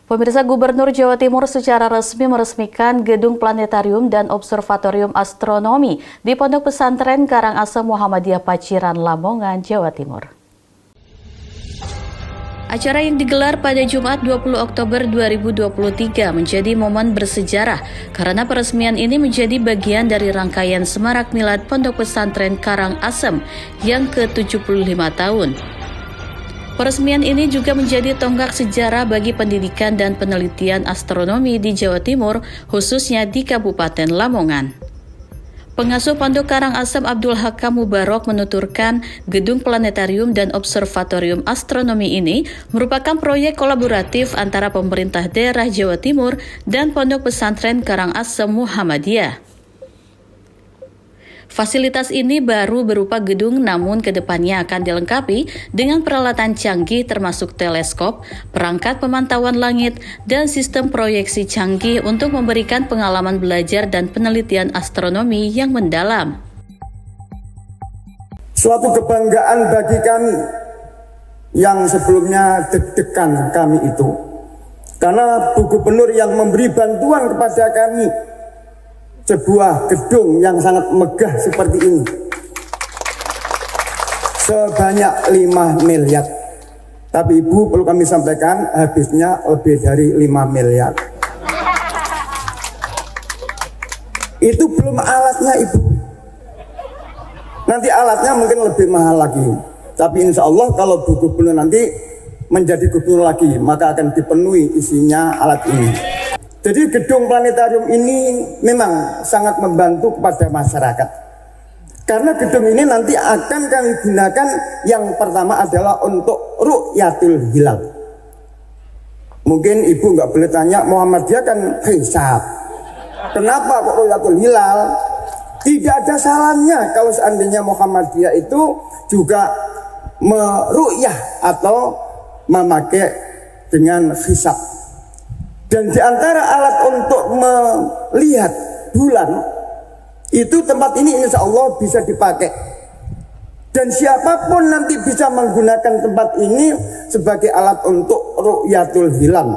Pemirsa, Gubernur Jawa Timur secara resmi meresmikan Gedung Planetarium dan Observatorium Astronomi di Pondok Pesantren Karangasem Muhammadiyah Paciran, Lamongan, Jawa Timur. Acara yang digelar pada Jumat 20 Oktober 2023 menjadi momen bersejarah karena peresmian ini menjadi bagian dari rangkaian Semarak Milad Pondok Pesantren Karangasem yang ke-75 tahun. Peresmian ini juga menjadi tonggak sejarah bagi pendidikan dan penelitian astronomi di Jawa Timur, khususnya di Kabupaten Lamongan. Pengasuh Pondok Karangasem Abdul Hakam Mubarok menuturkan Gedung Planetarium dan Observatorium Astronomi ini merupakan proyek kolaboratif antara pemerintah daerah Jawa Timur dan Pondok Pesantren Karangasem Muhammadiyah. Fasilitas ini baru berupa gedung, namun kedepannya akan dilengkapi dengan peralatan canggih termasuk teleskop, perangkat pemantauan langit, dan sistem proyeksi canggih untuk memberikan pengalaman belajar dan penelitian astronomi yang mendalam. Suatu kebanggaan bagi kami yang sebelumnya deg-degan kami itu, karena Bu Gubernur yang memberi bantuan kepada kami sebuah gedung yang sangat megah seperti ini sebanyak 5 miliar. Tapi Ibu, perlu kami sampaikan, habisnya lebih dari 5 miliar. Itu belum alatnya, Ibu. Nanti alatnya mungkin lebih mahal lagi. Tapi insya Allah kalau Bu Gubernur nanti menjadi gubernur lagi, maka akan dipenuhi isinya alat ini. Jadi gedung planetarium ini memang sangat membantu kepada masyarakat. Karena gedung ini nanti akan kami gunakan, yang pertama adalah untuk ru'yatul hilal. Mungkin Ibu nggak boleh tanya, Muhammadiyah kan hisab. Kenapa kok ru'yatul hilal? Tidak ada salahnya kalau seandainya Muhammadiyah itu juga meru'yah atau memakai dengan hisab. Dan di antara alat untuk melihat bulan, itu tempat ini insya Allah bisa dipakai. Dan siapapun nanti bisa menggunakan tempat ini sebagai alat untuk ru'yatul hilal.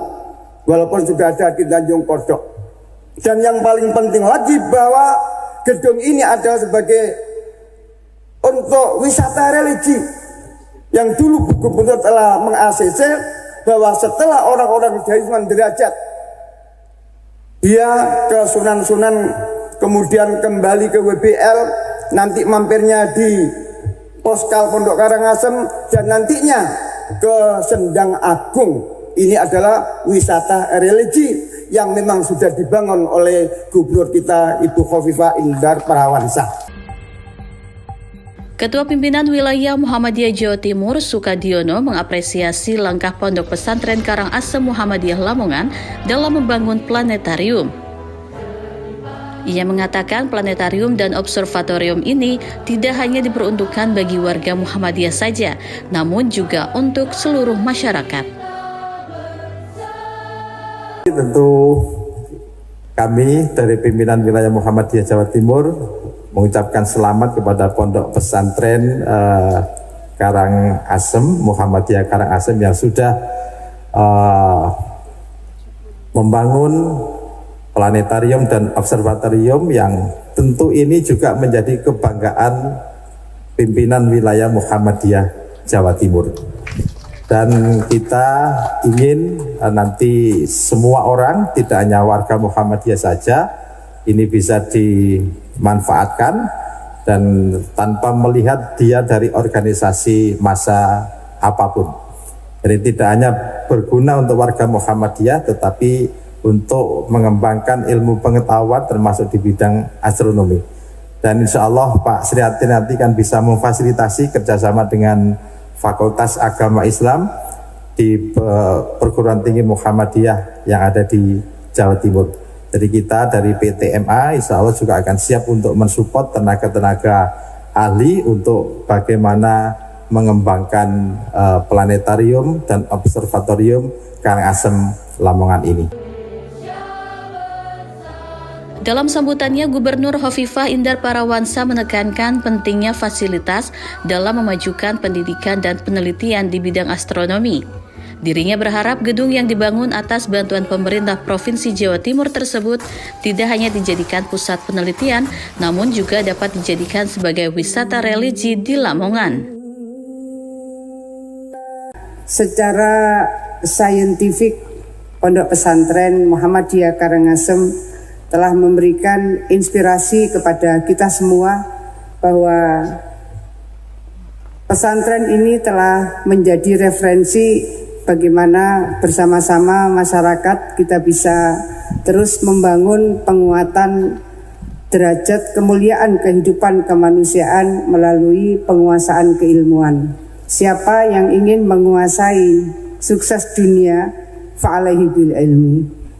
Walaupun sudah ada di Tanjung Kodok. Dan yang paling penting lagi bahwa gedung ini ada sebagai untuk wisata religi. Yang dulu Bu Gubernur telah meng-ACC bahwa setelah orang-orang dari derajat dia ke Sunan-Sunan, kemudian kembali ke WBL, nanti mampirnya di Poskal Pondok Karangasem, dan nantinya ke Sendang Agung. Ini adalah wisata religi yang memang sudah dibangun oleh Gubernur kita Ibu Khofifah Indar Parawansa. Ketua Pimpinan Wilayah Muhammadiyah Jawa Timur Sukadiono mengapresiasi langkah Pondok Pesantren Karangasem Muhammadiyah Lamongan dalam membangun planetarium. Ia mengatakan planetarium dan observatorium ini tidak hanya diperuntukkan bagi warga Muhammadiyah saja, namun juga untuk seluruh masyarakat. Tentu kami dari Pimpinan Wilayah Muhammadiyah Jawa Timur mengucapkan selamat kepada Pondok Pesantren Karangasem Muhammadiyah Karangasem yang sudah membangun planetarium dan observatorium yang tentu ini juga menjadi kebanggaan pimpinan wilayah Muhammadiyah Jawa Timur. Dan kita ingin nanti semua orang, tidak hanya warga Muhammadiyah saja, ini bisa dimanfaatkan dan tanpa melihat dia dari organisasi massa apapun. Jadi tidak hanya berguna untuk warga Muhammadiyah, tetapi untuk mengembangkan ilmu pengetahuan termasuk di bidang astronomi. Dan insya Allah Pak Sriati nanti kan bisa memfasilitasi kerjasama dengan Fakultas Agama Islam di Perguruan Tinggi Muhammadiyah yang ada di Jawa Timur. Jadi kita dari PTMA insya Allah juga akan siap untuk mensupport tenaga-tenaga ahli untuk bagaimana mengembangkan planetarium dan observatorium Karangasem Lamongan ini. Dalam sambutannya, Gubernur Khofifah Indar Parawansa menekankan pentingnya fasilitas dalam memajukan pendidikan dan penelitian di bidang astronomi. Dirinya berharap gedung yang dibangun atas bantuan pemerintah Provinsi Jawa Timur tersebut tidak hanya dijadikan pusat penelitian, namun juga dapat dijadikan sebagai wisata religi di Lamongan. Secara saintifik, Pondok Pesantren Muhammadiyah Karangasem telah memberikan inspirasi kepada kita semua bahwa pesantren ini telah menjadi referensi bagaimana bersama-sama masyarakat kita bisa terus membangun penguatan derajat kemuliaan kehidupan kemanusiaan melalui penguasaan keilmuan. Siapa yang ingin menguasai sukses dunia, fa'alaihi bil ilmi.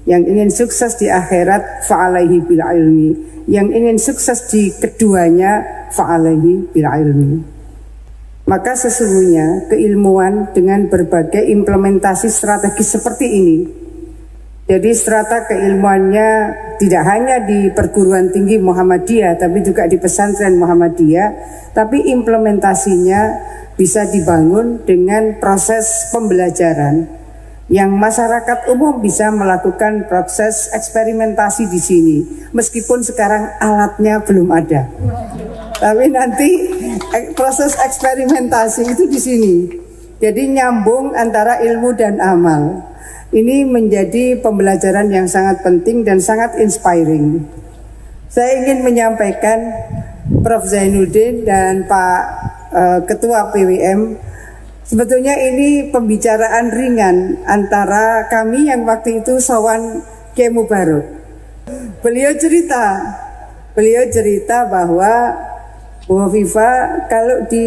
Yang ingin sukses di akhirat, fa'alaihi bil ilmi. Yang ingin sukses di keduanya, fa'alaihi bil ilmi. Maka sesungguhnya keilmuan dengan berbagai implementasi strategis seperti ini. Jadi strata keilmuannya tidak hanya di perguruan tinggi Muhammadiyah, tapi juga di pesantren Muhammadiyah, tapi implementasinya bisa dibangun dengan proses pembelajaran yang masyarakat umum bisa melakukan proses eksperimentasi di sini, meskipun sekarang alatnya belum ada. Tapi nanti proses eksperimentasi itu di sini. Jadi nyambung antara ilmu dan amal. Ini menjadi pembelajaran yang sangat penting dan sangat inspiring. Saya ingin menyampaikan Prof. Zainuddin dan Pak Ketua PWM, sebetulnya ini pembicaraan ringan antara kami yang waktu itu sowan Kiai Mubarok. Beliau cerita bahwa Bu Hovifah kalau di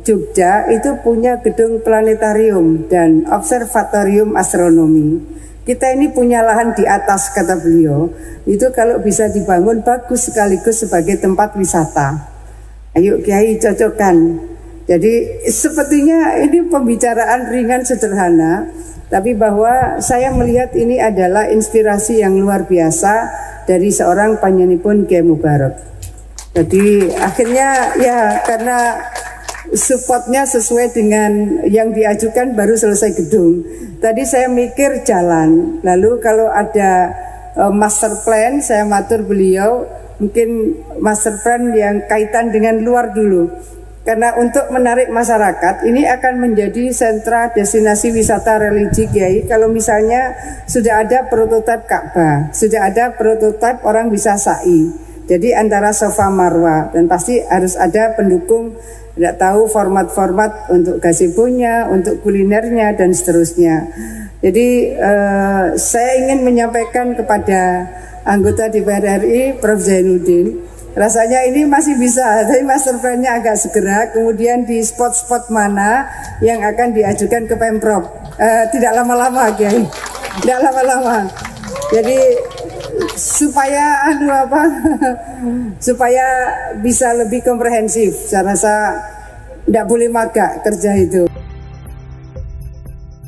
Jogja itu punya gedung planetarium dan observatorium astronomi. Kita ini punya lahan di atas, kata beliau. Itu kalau bisa dibangun bagus sekaligus sebagai tempat wisata. Ayo Kiai cocokkan. Jadi sepertinya ini pembicaraan ringan sederhana, tapi bahwa saya melihat ini adalah inspirasi yang luar biasa dari seorang panjenenganipun Kiai Mubarok. Jadi akhirnya ya karena supportnya sesuai dengan yang diajukan baru selesai gedung. Tadi saya mikir jalan, lalu kalau ada master plan saya matur beliau mungkin master plan yang kaitan dengan luar dulu. Karena untuk menarik masyarakat ini akan menjadi sentra destinasi wisata religi Kiai. Kalau misalnya sudah ada prototipe Ka'bah, sudah ada prototipe orang bisa sa'i. Jadi antara Safa Marwah, dan pasti harus ada pendukung, tidak tahu format-format untuk gazebo-nya, untuk kulinernya dan seterusnya. Jadi saya ingin menyampaikan kepada anggota DPR RI Prof. Zainuddin, rasanya ini masih bisa, tapi master plan-nya agak segera. Kemudian di spot-spot mana yang akan diajukan ke Pemprov, tidak lama-lama Kiai, tidak lama-lama. Jadi supaya supaya bisa lebih komprehensif. Saya rasa tidak boleh magak kerja itu.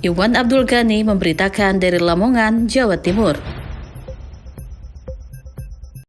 Iwan Abdul Ghani memberitakan dari Lamongan, Jawa Timur.